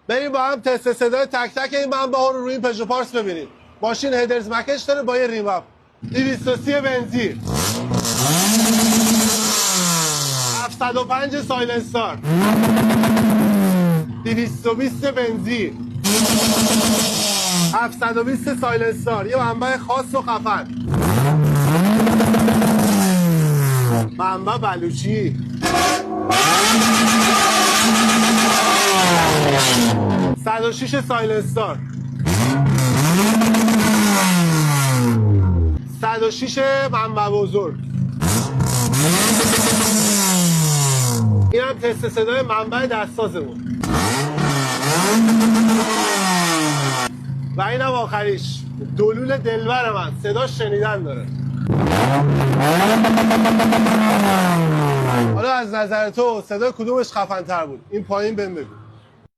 بریم با هم تست صدای تک تک این منبع ها رو روی این پژو پارس ببینیم. ماشین هدرز مکش داره با یه ریماپ 230 بنزی 705 سایلنسار 220 بنزی 720 سایلنسار، یه منبع خاص و خفن، منبع بلوچی 106 سایلنسار 106 منبع بزرگ. این هم تست صدای منبع دستسازمون و این هم آخریش دلول دلبر من، صداش شنیدن داره. حالا از نظر تو صدای کدومش خفن تر بود؟ این پایین بهم بگو.